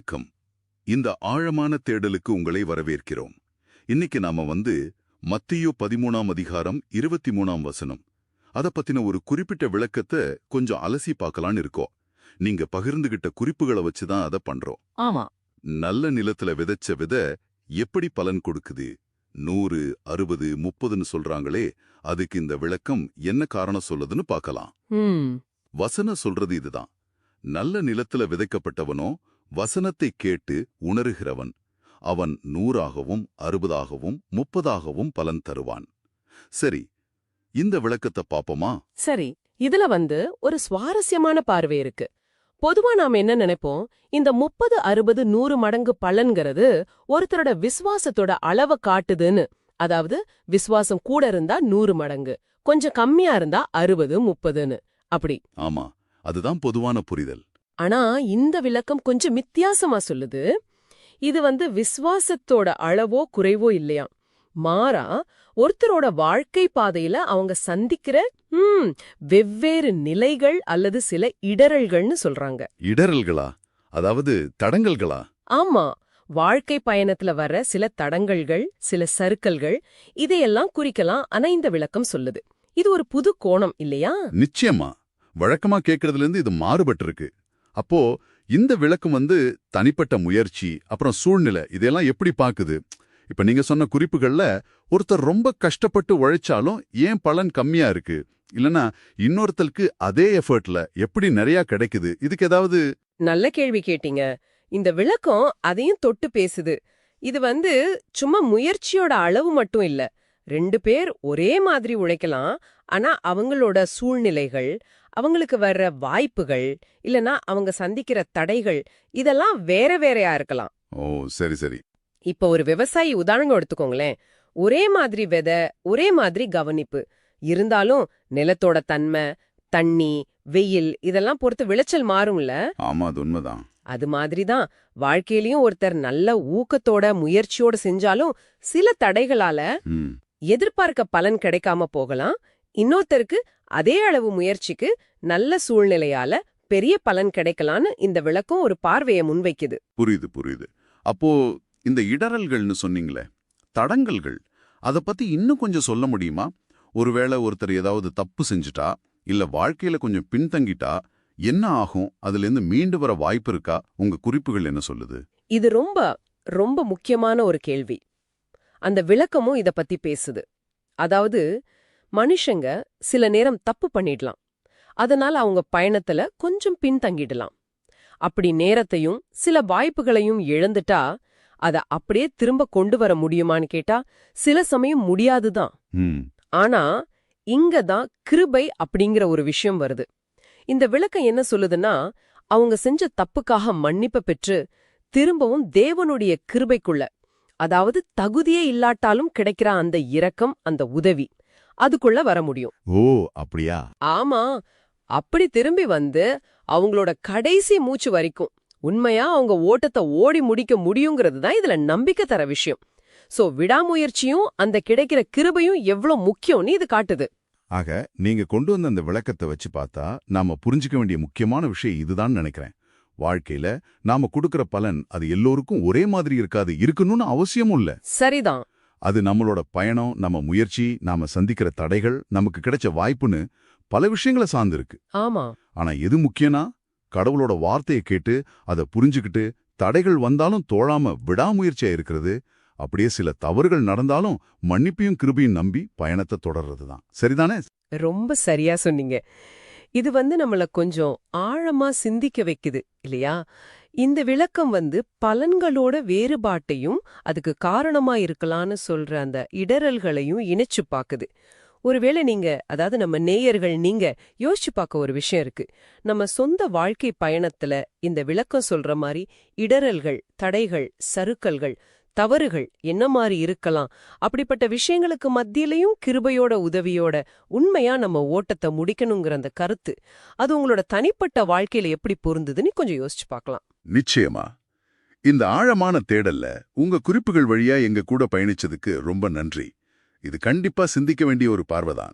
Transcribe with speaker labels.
Speaker 1: வணக்கம். இந்த ஆழமான தேடலுக்கு உங்களை வரவேற்கிறோம். இன்னைக்கு நாம மத்தேயு 13ஆம் அதிகாரம் 23ஆம் வசனம் அத பத்தின ஒரு குறிப்பிட்ட விளக்கத்தை கொஞ்சம் அலசி பார்க்கலான்னு இருக்கோம். நீங்க பகிர்ந்துகிட்ட குறிப்புகளை வச்சுதான் அதை பண்றோம்.
Speaker 2: ஆமா.
Speaker 1: நல்ல நிலத்துல விதைச்ச விதை எப்படி பலன் கொடுக்குது? 100, 60, 30ன்னு சொல்றாங்களே, அதுக்கு இந்த விளக்கம் என்ன காரணம் சொல்லுதுன்னு பார்க்கலாம். வசனம் சொல்றது இதுதான். நல்ல நிலத்துல விதைக்கப்பட்டவனோ வசனத்தை கேட்டு உணருகிறவன். அவன் 100ஆகவும் 60ஆகவும் 30ஆகவும் பலன் தருவான். சரி, இந்த விளக்கத்தை பாப்போமா?
Speaker 2: சரி, இதுல ஒரு சுவாரஸ்யமான பார்வை இருக்கு. பொதுவா நாம என்ன நினைப்போம், இந்த 30, 60, 100 மடங்கு பலன்கிறது ஒருத்தரோட விசுவாசத்தோட அளவை காட்டுதுன்னு. அதாவது விசுவாசம் கூட இருந்தா 100 மடங்கு, கொஞ்சம் கம்மியா இருந்தா 60, 30ன்னு. அப்படி.
Speaker 1: ஆமா, அதுதான் பொதுவான புரிதல்.
Speaker 2: ஆனா இந்த விளக்கம் கொஞ்சம் வித்தியாசமா சொல்லுது. இது விசுவாசத்தோட அளவோ குறைவோ இல்லையா, மாறா ஒருத்தரோட வாழ்க்கை பாதையில அவங்க சந்திக்கிற வெவ்வேறு நிலைகள் அல்லது சில இடரல்கள்னு சொல்றாங்க.
Speaker 1: இடரல்களா? அதாவது தடங்கல்களா?
Speaker 2: ஆமா, வாழ்க்கை பயணத்துல வர்ற சில தடங்கல்கள், சில சறுக்கல்கள், இதையெல்லாம் குறிக்கலாம். ஆனா இந்த விளக்கம் சொல்லுது, இது ஒரு புது கோணம் இல்லையா?
Speaker 1: நிச்சயமா. வழக்கமா கேட்கறதுல இருந்து இது மாறுபட்டு இருக்கு. அப்போ இந்த விளக்கம் தனிப்பட்ட முயற்சி, அப்புறம் சூழ்நிலை, இதெல்லாம் எப்படி பாக்குது? இப்ப நீங்க சொன்ன குறிப்புகள்ல ஒருத்தர் ரொம்ப கஷ்டப்பட்டு உழைச்சாலும் ஏன் பலன் கம்மியா இருக்கு, இல்லனா இன்னொருத்தருக்கு அதே எஃபர்ட்ல எப்படி நிறைய கிடைக்குது, இதுக்கு ஏதாவது?
Speaker 2: நல்ல கேள்வி கேட்டீங்க. இந்த விளக்கம் அதையும் தொட்டு பேசுது. இது சும்மா முயற்சியோட அளவு மட்டும் இல்ல. 2 பேர் ஒரே மாதிரி உழைக்கலாம், ஆனா அவங்களோட சூழ்நிலைகள், அவங்களுக்கு வர்ற வாய்ப்புகள், இல்லனா அவங்க சந்திக்கிற தடைகள், இதெல்லாம் வேற வேறையா இருக்கலாம்.
Speaker 1: ஓ, சரி சரி.
Speaker 2: இப்ப ஒரு விவசாயி உதாரணம் எடுத்துக்கோங்களேன். ஒரே மாதிரி விதை, ஒரே மாதிரி கவனிப்பு இருந்தாலும் நிலத்தோட தன்மை, தண்ணி, வெயில் இதெல்லாம் பொறுத்து விளைச்சல் மாறும்ல.
Speaker 1: ஆமா, அது உண்மைதான்.
Speaker 2: அது மாதிரிதான் வாழ்க்கையிலயும் ஒருத்தர் நல்ல ஊக்கத்தோட முயற்சியோட செஞ்சாலும் சில தடைகளால எதிர்பார்க்க பலன் கிடைக்காம போகலாம். இன்னொருத்தருக்கு அதே அளவு முயற்சிக்கு நல்ல சூழ்நிலையால பெரிய பலன் கிடைக்கலான்னு இந்த விளக்கம் ஒரு பார்வையை முன்வைக்குது.
Speaker 1: புரியுது புரியுது. அப்போ இந்த இடரல்கள்னு சொன்னீங்களே, தடங்கல்கள், அத பத்தி இன்னும் கொஞ்சம் சொல்ல முடியுமா? ஒருவேளை ஒருத்தர் ஏதாவது தப்பு செஞ்சுட்டா, இல்ல வாழ்க்கையில கொஞ்சம் பின்தங்கிட்டா என்ன ஆகும்? அதுல இருந்து மீண்டு வர வாய்ப்பு இருக்கா? உங்க குறிப்புகள் என்ன சொல்லுது?
Speaker 2: இது ரொம்ப ரொம்ப முக்கியமான ஒரு கேள்வி. அந்த விளக்கமும் இத பத்தி பேசுது. அதாவது மனுஷங்க சில நேரம் தப்பு பண்ணிடலாம், அதனால அவங்க பயணத்துல கொஞ்சம் பின்தங்கிடலாம். அப்படி நேரத்தையும் சில வாய்ப்புகளையும் இழந்துட்டா அத அப்படியே திரும்ப கொண்டு வர முடியுமான்னு கேட்டா சில சமயம் முடியாதுதான். ஆனா இங்கதான் கிருபை அப்படிங்கிற ஒரு விஷயம் வருது. இந்த விளக்கம் என்ன சொல்லுதுன்னா, அவங்க செஞ்ச தப்புக்காக மன்னிப்பு பெற்று திரும்பவும் தேவனுடைய கிருபைக்குள்ள, அதாவது தகுதியே இல்லாட்டாலும் கிடைக்கிற அந்த இரக்கம், அந்த உதவி, அதுக்குள்ள வர முடியும்.
Speaker 1: ஓ, அப்படியா?
Speaker 2: ஆமா, அப்படி திரும்பி அவங்களோட கடைசி மூச்சு வரைக்கும் உண்மையா அவங்க ஓட்டத்தை ஓடி முடிக்க முடியுங்கிறது தான் இதுல நம்பிக்கை தர விஷயம். சோ விடாமுயற்சியும் அந்த கிடைக்கிற கிருபையும் எவ்வளவு முக்கியம்னு இது காட்டுது.
Speaker 1: ஆக நீங்க கொண்டு வந்த அந்த விளக்கத்தை வச்சு பார்த்தா நாம புரிஞ்சுக்க வேண்டிய முக்கியமான விஷயம் இதுதான் நினைக்கிறேன். வாழ்க்கையில நாம கொடுக்கிற பலன் அது எல்லோருக்கும் ஒரே மாதிரி இருக்காது, இருக்கணும்னு அவசியமும் இல்ல.
Speaker 2: சரிதான்.
Speaker 1: அது நம்மளோட பயணம், நம்ம முயற்சி, நாம சந்திக்கிற தடைகள், நமக்கு கிடைச்ச வாய்ப்புன்னு பல விஷயங்களை சார்ந்திருக்கு.
Speaker 2: ஆமா.
Speaker 1: ஆனா எது முக்கியம்னா, கடவுளோட வார்த்தையை கேட்டு அதை புரிஞ்சுக்கிட்டு தடைகள் வந்தாலும் தோழாம விடாமுயற்சியா இருக்கிறது, அப்படியே சில தவறுகள் நடந்தாலும் மன்னிப்பையும் கிருபையும் நம்பி பயணத்தை தொடர்றதுதான். சரிதானே?
Speaker 2: ரொம்ப சரியா சொன்னீங்க. இது நம்மள கொஞ்சம் ஆழமா சிந்திக்க வைக்குது இல்லையா? இந்த விளக்கம் பலன்களோட வேறுபாட்டையும் அதுக்கு காரணமா இருக்கலான்னு சொல்ற அந்த இடரல்களையும் இணைச்சு பாக்குது. ஒருவேளை நீங்க, அதாவது நம்ம நேயர்கள், நீங்க யோசிச்சு பார்க்க ஒரு விஷயம் இருக்கு. நம்ம சொந்த வாழ்க்கை பயணத்துல இந்த விளக்கம் சொல்ற மாதிரி இடரல்கள், தடைகள், சறுக்கல்கள், தவறுகள் என்ன மாதிரி இருக்கலாம்? அப்படிப்பட்ட விஷயங்களுக்கு மத்தியிலையும் கிருபையோட உதவியோட உண்மையா நம்ம ஓட்டத்தை முடிக்கணுங்கிற அந்த கருத்து, அது உங்களோட தனிப்பட்ட வாழ்க்கையில எப்படி பொருந்துதுன்னு கொஞ்சம் யோசிச்சு பார்க்கலாம்.
Speaker 1: நிச்சயமா. இந்த ஆழமான தேடல்ல உங்க குறிப்புகள் வழியா எங்க கூட பயணிச்சதுக்கு ரொம்ப நன்றி. இது கண்டிப்பா சிந்திக்க வேண்டிய ஒரு பார்வைதான்.